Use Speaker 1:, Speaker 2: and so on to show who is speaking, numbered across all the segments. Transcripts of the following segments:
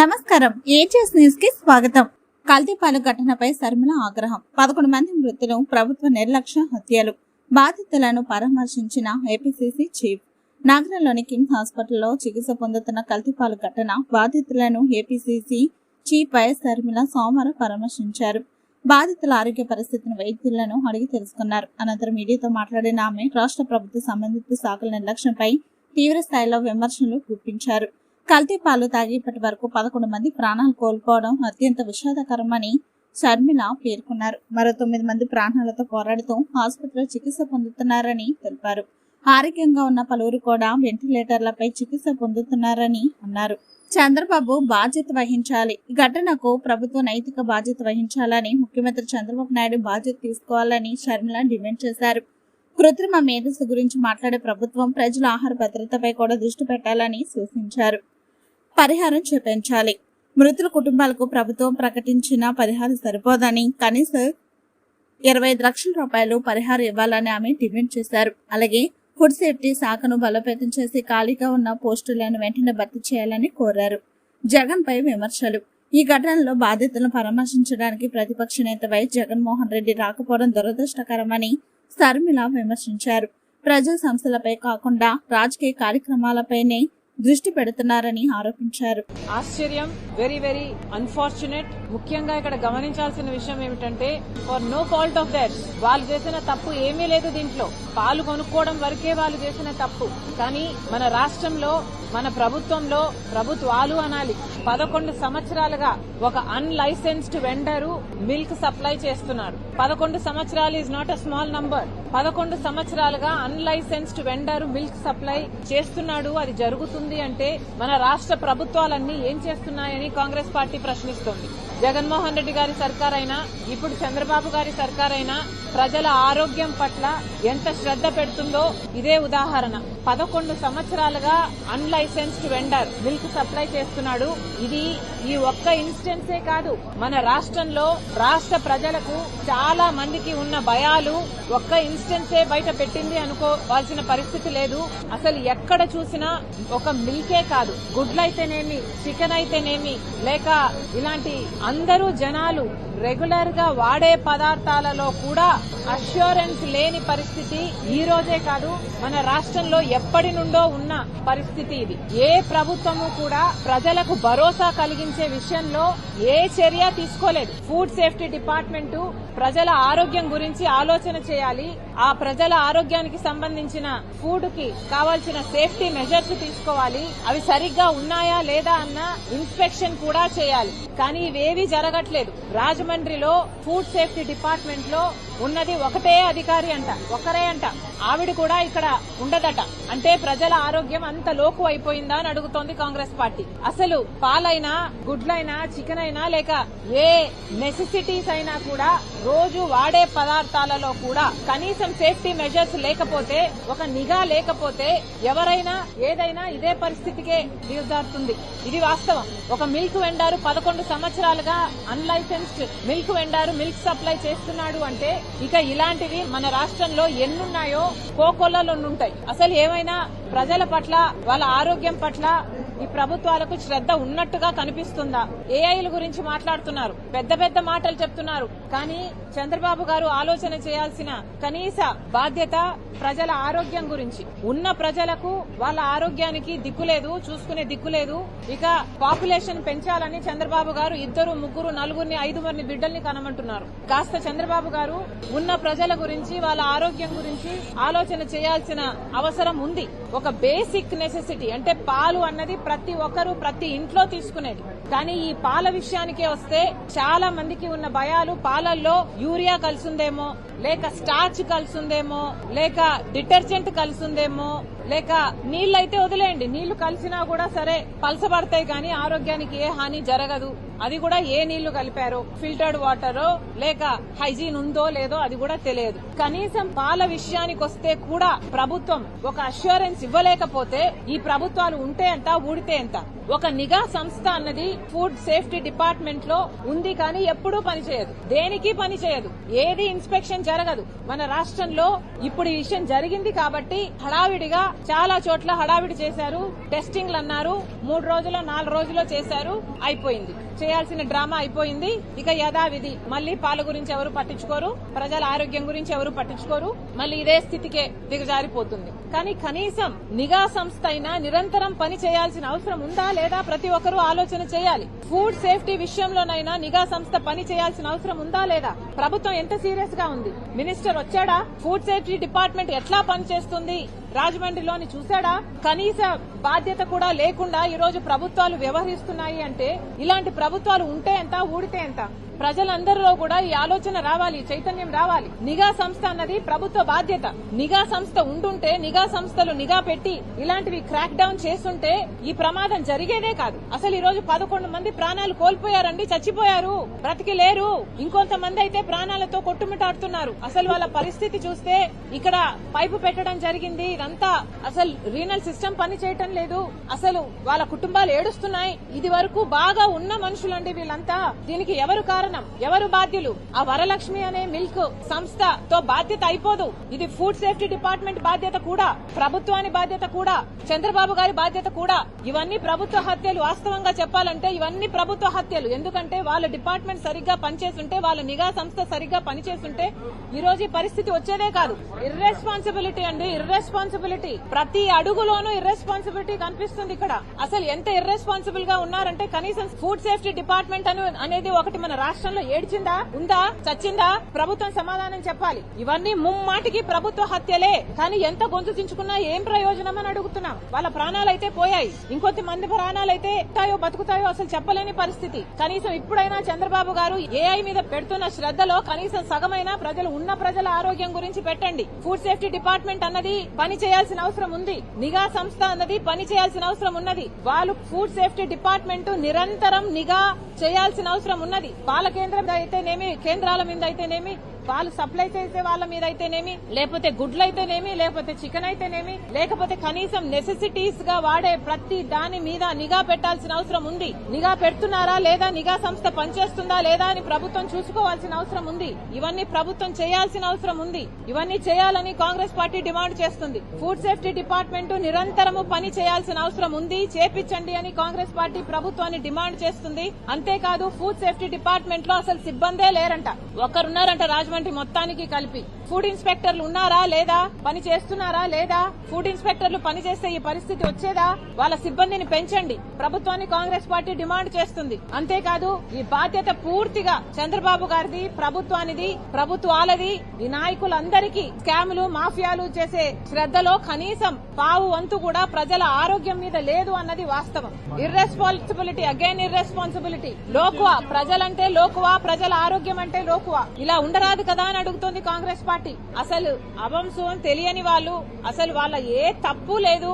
Speaker 1: నమస్కారం. Ages news కి స్వాగతం. కల్తీపాలు ఘటనపై శర్మిల ఆగ్రహం. 11 మంది మృతులు, ప్రభుత్వ నిర్లక్ష్య హత్యలు. బాధితులను పరామర్శించిన ఏపీసీసీ చీఫ్. నగరంలోని కిమ్స్ హాస్పిటల్లో చికిత్స పొందుతున్న కల్తీపాలు ఘటన బాధితులను ఏపీసీసీ చీఫ్ వైఎస్ శర్మిల సోమవారం పరామర్శించారు. బాధితుల ఆరోగ్య పరిస్థితిని వైద్యులను అడిగి తెలుసుకున్నారు. అనంతరం మీడియాతో మాట్లాడిన ఆమె రాష్ట్ర ప్రభుత్వ సంబంధిత శాఖల నిర్లక్ష్యంపై తీవ్ర స్థాయిలో విమర్శలు గుప్పించారు. కల్తీ పాలు తాగి ఇప్పటి వరకు 11 మంది ప్రాణాలు కోల్పోవడం అత్యంత విషాదకరమని షర్మిల పేర్కొన్నారు. మరో 9 మంది ప్రాణాలతో పోరాడుతూ ఆసుపత్రిలో చికిత్స పొందుతున్నారని తెలిపారు. ఆరోగ్యంగా ఉన్న పలువురు కూడా వెంటిలేటర్లపై చికిత్స పొందుతున్నారని అన్నారు. చంద్రబాబు బాధ్యత వహించాలి. ఈ ఘటనకు ప్రభుత్వం నైతిక బాధ్యత వహించాలని, ముఖ్యమంత్రి చంద్రబాబు నాయుడు బాధ్యత తీసుకోవాలని షర్మిల డిమాండ్ చేశారు. కృత్రిమ మేధస్సు గురించి మాట్లాడే ప్రభుత్వం ప్రజల ఆహార భద్రతపై కూడా దృష్టి పెట్టాలని సూచించారు. పరిహారం చెల్లించాలి. మృతుల కుటుంబాలకు ప్రభుత్వం ప్రకటించిన పరిహారం సరిపోదని, కనీసం 25 లక్షల రూపాయలు పరిహారం ఇవ్వాలని ఆమె డిమాండ్ చేశారు. అలాగే ఫుడ్ సేఫ్టీ శాఖను బలోపేతం చేసి ఖాళీగా ఉన్న పోస్టులను వెంటనే భర్తీ చేయాలని కోరారు. జగన్ పై విమర్శలు. ఈ ఘటనలో బాధితులను పరామర్శించడానికి ప్రతిపక్ష నేత వైఎస్ జగన్మోహన్ రెడ్డి రాకపోవడం దురదృష్టకరమని షర్మిల విమర్శించారు. ప్రజా సంస్థలపై కాకుండా రాజకీయ కార్యక్రమాలపైనే దృష్టి పెడుతున్నారని ఆరోపించారు.
Speaker 2: ఆశ్చర్యం, వెరీ వెరీ అన్ఫార్చునేట్. ముఖ్యంగా ఇక్కడ గమనించాల్సిన విషయం ఏమిటంటే, for no fault of that, వాళ్ళు చేసిన తప్పు ఏమీ లేదు దీంట్లో. పాలు కొనుక్కోవడం వరకే వాళ్ళు చేసిన తప్పు. కానీ మన రాష్ట్రంలో, మన ప్రభుత్వంలో, ప్రభుత్వాలు అనాలి, 11 సంవత్సరాలుగా ఒక అన్లైసెన్స్డ్ వెండరు మిల్క్ సప్లై చేస్తున్నాడు. 11 సంవత్సరాలు is not a small number. 11 సంవత్సరాలుగా అన్లైసెన్స్డ్ వెండర్ మిల్క్ సప్లై చేస్తున్నాడు. అది జరుగుతుంది అంటే మన రాష్ట్ర ప్రభుత్వాలన్నీ ఏం చేస్తున్నాయని కాంగ్రెస్ పార్టీ ప్రశ్నిస్తోంది. జగన్మోహన్ రెడ్డి గారి సర్కారైనా, ఇప్పుడు చంద్రబాబు గారి సర్కారైనా ప్రజల ఆరోగ్యం పట్ల ఎంత శ్రద్ధ పెడుతుందో ఇదే ఉదాహరణ. 11 సంవత్సరాలుగా అన్లైసెన్స్డ్ వెండర్ మిల్క్ సప్లై చేస్తున్నాడు. ఇది ఈ ఒక్క ఇన్స్టెన్సే కాదు, మన రాష్ట్రంలో రాష్ట్ర ప్రజలకు చాలా మందికి ఉన్న భయాలు ఒక్క ఇన్స్టెన్సే బయట పెట్టింది అనుకోవాల్సిన పరిస్థితి లేదు. అసలు ఎక్కడ చూసినా ఒక మిల్కే కాదు, గుడ్లైతేనేమి, చికెన్ అయితేనేమి, లేక ఇలాంటి అందరూ జనాలు రెగ్యులర్ గా వాడే పదార్థాలలో కూడా అష్యూరెన్స్ లేని పరిస్థితి ఈ రోజే కాదు, మన రాష్ట్రంలో ఎప్పటి నుండో ఉన్న పరిస్థితి ఇది. ఏ ప్రభుత్వము కూడా ప్రజలకు భరోసా కలిగించే విషయంలో ఏ చర్య తీసుకోలేదు. ఫుడ్ సేఫ్టీ డిపార్ట్మెంట్ ప్రజల ఆరోగ్యం గురించి ఆలోచన చేయాలి. ఆ ప్రజల ఆరోగ్యానికి సంబంధించిన ఫుడ్ కి కావాల్సిన సేఫ్టీ మెజర్స్ తీసుకోవాలి. అవి సరిగ్గా ఉన్నాయా లేదా అన్న ఇన్స్పెక్షన్ కూడా చేయాలి. కానీ ఇవేవీ జరగట్లేదు. రాజమండ్రిలో ఫుడ్ సేఫ్టీ డిపార్ట్మెంట్ లో ఉన్నది ఒకటే అధికారి అంట, ఒకరే అంట. ఆవిడ కూడా ఇక్కడ ఉండదట. అంటే ప్రజల ఆరోగ్యం అంత లోకు అయిపోయిందా అని అడుగుతోంది కాంగ్రెస్ పార్టీ. అసలు పాలైనా, గుడ్లైనా, చికెన్ అయినా, లేక ఏ నెసెసిటీస్ అయినా కూడా రోజు వాడే పదార్థాలలో కూడా కనీసం సేఫ్టీ మెజర్స్ లేకపోతే, ఒక నిఘా లేకపోతే ఎవరైనా ఏదైనా ఇదే పరిస్థితికే దిగజారుతుంది. ఇది వాస్తవం. ఒక మిల్క్ వెండారు 11 సంవత్సరాలుగా అన్లైసెన్స్డ్ మిల్క్ వెండారు మిల్క్ సప్లై చేస్తున్నాడు అంటే ఇక ఇలాంటివి మన రాష్ట్రంలో ఎన్నున్నాయో కోకొల్లలుంటాయి. అసలు ఏమైనా ప్రజల పట్ల, వాళ్ళ ఆరోగ్యం పట్ల ఈ ప్రభుత్వాలకు శ్రద్ధ ఉన్నట్టుగా కనిపిస్తుందా? ఏఐల గురించి మాట్లాడుతున్నారు, పెద్ద పెద్ద మాటలు చెప్తున్నారు. కానీ చంద్రబాబు గారు ఆలోచన చేయాల్సిన కనీస బాధ్యత ప్రజల ఆరోగ్యం గురించి. ఉన్న ప్రజలకు వాళ్ళ ఆరోగ్యానికి దిక్కులేదు, చూసుకునే దిక్కులేదు. ఇక పాపులేషన్ పెంచాలని చంద్రబాబు గారు 2, 3, 4, 5 బిడ్డల్ని కనమంటున్నారు. కాస్త చంద్రబాబు గారు ఉన్న ప్రజల గురించి, వాళ్ళ ఆరోగ్యం గురించి ఆలోచన చేయాల్సిన అవసరం ఉంది. ఒక బేసిక్ నెసెసిటీ అంటే పాలు అన్నది ప్రతి ఒక్కరూ ప్రతి ఇంట్లో తీసుకునేది. కానీ ఈ పాల విషయానికే వస్తే చాలా మందికి ఉన్న భయాలు, పాలల్లో యూరియా కలిసిందేమో, లేక స్టార్చ్ కలిసిందేమో, లేక డిటర్జెంట్ కలిసిందేమో, లేక నీళ్లైతే వదిలేయండి, నీళ్లు కలిసినా కూడా సరే పలసబడతాయి కానీ ఆరోగ్యానికి ఏ హాని జరగదు. అది కూడా ఏ నీళ్లు కలిపారో, ఫిల్టర్డ్ వాటరో లేక హైజీన్ ఉందో లేదో అది కూడా తెలియదు. కనీసం పాల విషయానికి వస్తే కూడా ప్రభుత్వం ఒక అష్యూరెన్స్ ఇవ్వలేకపోతే ఈ ప్రభుత్వాలు ఉంటే ఎంత, ఊడితే ఎంత? ఒక నిఘా సంస్థ అన్నది ఫుడ్ సేఫ్టీ డిపార్ట్మెంట్ లో ఉంది కానీ ఎప్పుడూ పనిచేయదు, దేనికి పనిచేయదు, ఏది ఇన్స్పెక్షన్ జరగదు. మన రాష్ట్రంలో ఇప్పుడు ఈ విషయం జరిగింది కాబట్టి హడావిడిగా చాలా చోట్ల హడావిడి చేశారు, టెస్టింగ్లు అన్నారు, 3 రోజులు 4 రోజుల్లో చేశారు, అయిపోయింది. చేయాల్సిన డ్రామా అయిపోయింది. ఇక యథావిధి మళ్ళీ పాల గురించి ఎవరు పట్టించుకోరు, ప్రజల ఆరోగ్యం గురించి ఎవరు పట్టించుకోరు, మళ్ళీ ఇదే స్థితికే దిగజారిపోతుంది. కానీ కనీసం నిఘా సంస్థ అయినా నిరంతరం పని చేయాల్సిన అవసరం ఉందా లేదా ప్రతి ఒక్కరూ ఆలోచన చేయాలి. ఫుడ్ సేఫ్టీ విషయంలోనైనా నిఘా సంస్థ పని చేయాల్సిన అవసరం ఉందా లేదా? ప్రభుత్వం ఎంత సీరియస్ గా ఉంది? మినిస్టర్ వచ్చాడా? ఫుడ్ సేఫ్టీ డిపార్ట్మెంట్ ఎట్లా పనిచేస్తుంది రాజమండ్రిలోని చూశాడా? కనీస బాధ్యత కూడా లేకుండా ఈ రోజు ప్రభుత్వాలు వ్యవహరిస్తున్నాయి అంటే ఇలాంటి ప్రభుత్వాలు ఉంటే ఎంత, ఊడితే ఎంత? ప్రజలందరిలో కూడా ఈ ఆలోచన రావాలి, చైతన్యం రావాలి. నిఘా సంస్థ అన్నది ప్రభుత్వ బాధ్యత. నిఘా సంస్థ ఉండుంటే, నిఘా సంస్థలు నిఘా పెట్టి ఇలాంటివి క్రాక్ డౌన్ చేస్తుంటే ఈ ప్రమాదం జరిగేదే కాదు. అసలు ఈ రోజు 11 మంది ప్రాణాలు కోల్పోయారండి, చచ్చిపోయారు, బ్రతికి లేరు. ఇంకొంతమంది అయితే ప్రాణాలతో కొట్టుమిటాడుతున్నారు. అసలు వాళ్ళ పరిస్థితి చూస్తే ఇక్కడ పైపు పెట్టడం జరిగింది, ఇదంతా అసలు రీనల్ సిస్టమ్ పని చేయటం లేదు. అసలు వాళ్ళ కుటుంబాలు ఏడుస్తున్నాయి. ఇది వరకు బాగా ఉన్న మనుషులండి వీళ్ళంతా. దీనికి ఎవరు కారణం, ఎవరు బాధ్యులు? ఆ వరలక్ష్మి అనే మిల్క్ సంస్థతో బాధ్యత అయిపోదు. ఇది ఫుడ్ సేఫ్టీ డిపార్ట్మెంట్ బాధ్యత కూడా, ప్రభుత్వాన్ని బాధ్యత కూడా, చంద్రబాబు గారి బాధ్యత కూడా. ఇవన్నీ ప్రభుత్వ హత్యలు. వాస్తవంగా చెప్పాలంటే ఇవన్నీ ప్రభుత్వ హత్యలు. ఎందుకంటే వాళ్ళ డిపార్ట్మెంట్ సరిగ్గా పనిచేస్తుంటే, వాళ్ళ నిఘా సంస్థ సరిగ్గా పనిచేస్తుంటే ఈ రోజు ఈ పరిస్థితి వచ్చేదే కాదు. ఇర్రెస్పాన్సిబిలిటీ అండి, ఇర్రెస్పాన్సిబిలిటీ. ప్రతి అడుగులోనూ ఇర్రెస్పాన్సిబిలిటీ కనిపిస్తుంది ఇక్కడ. అసలు ఎంత ఇర్రెస్పాన్సిబుల్ గా ఉన్నారంటే కనీసం ఫుడ్ సేఫ్టీ డిపార్ట్మెంట్ అనేది ఒకటి మన రాష్ట్రంలో ఏడ్చిందా, ఉందా, చచ్చిందా? ప్రభుత్వం సమాధానం చెప్పాలి. ఇవన్నీ ముమ్మాటికి ప్రభుత్వ హత్యలే. కానీ ఎంత గొంతు చించుకున్నా ఏం ప్రయోజనం అని అడుగుతున్నాం. వాళ్ళ ప్రాణాలైతే పోయాయి, ఇంకొంత మంది ప్రాణాలైతే బతుకుతాయో అసలు చెప్పలేని పరిస్థితి. కనీసం ఇప్పుడైనా చంద్రబాబు గారు ఏఐ మీద పెడుతున్న శ్రద్ధలో కనీసం సగమైన ప్రజల ఆరోగ్యం గురించి పెట్టండి. ఫుడ్ సేఫ్టీ డిపార్ట్మెంట్ అన్నది పని చేయాల్సిన అవసరం ఉంది. నిఘా సంస్థ అన్నది పని చేయాల్సిన అవసరం ఉన్నది. వాళ్ళు ఫుడ్ సేఫ్టీ డిపార్ట్మెంట్ నిరంతరం నిఘా చేయాల్సిన అవసరం ఉన్నది. పాల కేంద్రం అయితేనేమి, కేంద్రాల మీద అయితేనేమి, పాలు సప్లై చేసే వాళ్ళ మీద అయితేనేమి, లేకపోతే గుడ్లు అయితేనేమి, లేకపోతే చికెన్ అయితేనేమి, లేకపోతే కనీసం నెసెసిటీస్ గా వాడే ప్రతి దాని మీద నిఘా పెట్టాల్సిన అవసరం ఉంది. నిఘా పెడుతున్నారా లేదా, నిఘా సంస్థ పనిచేస్తుందా లేదా అని ప్రభుత్వం చూసుకోవాల్సిన అవసరం ఉంది. ఇవన్నీ ప్రభుత్వం చేయాల్సిన అవసరం ఉంది. ఇవన్నీ చేయాలని కాంగ్రెస్ పార్టీ డిమాండ్ చేస్తుంది. ఫుడ్ సేఫ్టీ డిపార్ట్మెంట్ నిరంతరము పని చేయాల్సిన అవసరం ఉంది, చేపించండి అని కాంగ్రెస్ పార్టీ ప్రభుత్వాన్ని డిమాండ్ చేస్తుంది. అంతేకాదు ఫుడ్ సేఫ్టీ డిపార్ట్మెంట్ లో అసలు సిబ్బందే లేరంట, ఒకరున్నారంట రాజమండ్రి మొత్తానికి కలిపి. ఫుడ్ ఇన్స్పెక్టర్లు ఉన్నారా లేదా, పని చేస్తున్నారా లేదా? ఫుడ్ ఇన్స్పెక్టర్లు పని చేస్తే ఈ పరిస్థితి వచ్చేదా? వాళ్ళ సిబ్బందిని పెంచండి, ప్రభుత్వాన్ని కాంగ్రెస్ పార్టీ డిమాండ్ చేస్తుంది. అంతేకాదు ఈ బాధ్యత పూర్తిగా చంద్రబాబు గారిది, ప్రభుత్వానిది, ప్రభుత్వాలది. ఈ నాయకులందరికీ స్కాములు, మాఫియాలు చేసే శ్రద్ధలో కనీసం పావు వంతు కూడా ప్రజల ఆరోగ్యం మీద లేదు అన్నది వాస్తవం. Irresponsibility, again irresponsibility. లోకువా, ప్రజలంటే లోకువా, ప్రజల ఆరోగ్యం అంటే లోకువా. ఇలా ఉండరాదు కదా అని అడుగుతోంది కాంగ్రెస్ పార్టీ. అసలు అవంశం తెలియని వాళ్ళు, అసలు వాళ్ళ ఏ తప్పు లేదు,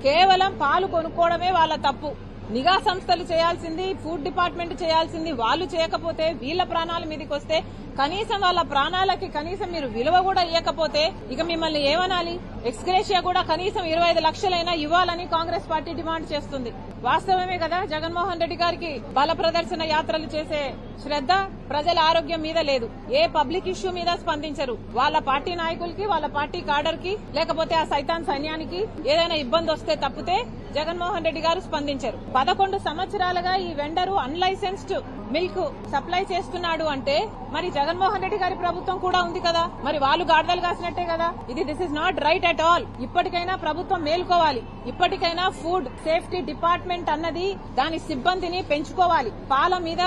Speaker 2: కేవలం పాలు కొనుక్కోవడమే వాళ్ళ తప్పు. నిఘా సంస్థలు చేయాల్సింది, ఫుడ్ డిపార్ట్మెంట్ చేయాల్సింది వాళ్ళు చేయకపోతే, వీళ్ళ ప్రాణాల మీదకి వస్తే, కనీసం వాళ్ళ ప్రాణాలకి కనీసం మీరు విలువ కూడా ఇవ్వకపోతే ఇక మిమ్మల్ని ఏమనాలి? ఎక్స్గ్రేషియా కూడా కనీసం 25 లక్షలైనా ఇవ్వాలని కాంగ్రెస్ పార్టీ డిమాండ్ చేస్తుంది. వాస్తవమే కదా, జగన్మోహన్ రెడ్డి గారికి బల ప్రదర్శన యాత్రలు చేసే శ్రద్ధ ప్రజల ఆరోగ్యం మీద లేదు. ఏ పబ్లిక్ ఇష్యూ మీద స్పందించరు. వాళ్ళ పార్టీ నాయకులకి, వాళ్ళ పార్టీ కాడర్ కి, లేకపోతే ఆ సైతాన్ సైన్యానికి ఏదైనా ఇబ్బంది వస్తే తప్పితే జగన్మోహన్ రెడ్డి గారు స్పందించరు. 11 సంవత్సరాలుగా ఈ వెండరు అన్లైసెన్స్డ్ మిల్క్ సప్లై చేస్తున్నాడు అంటే మరి జగన్మోహన్ రెడ్డి గారి ప్రభుత్వం కూడా ఉంది కదా, మరి వాళ్ళు గాడిదలు కాసినట్టే కదా. This is not right at all. ఇప్పటికైనా ప్రభుత్వం మేల్కోవాలి. ఇప్పటికైనా ఫుడ్ సేఫ్టీ డిపార్ట్మెంట్ అన్నది దాని సిబ్బందిని పెంచుకోవాలి. పాల మీద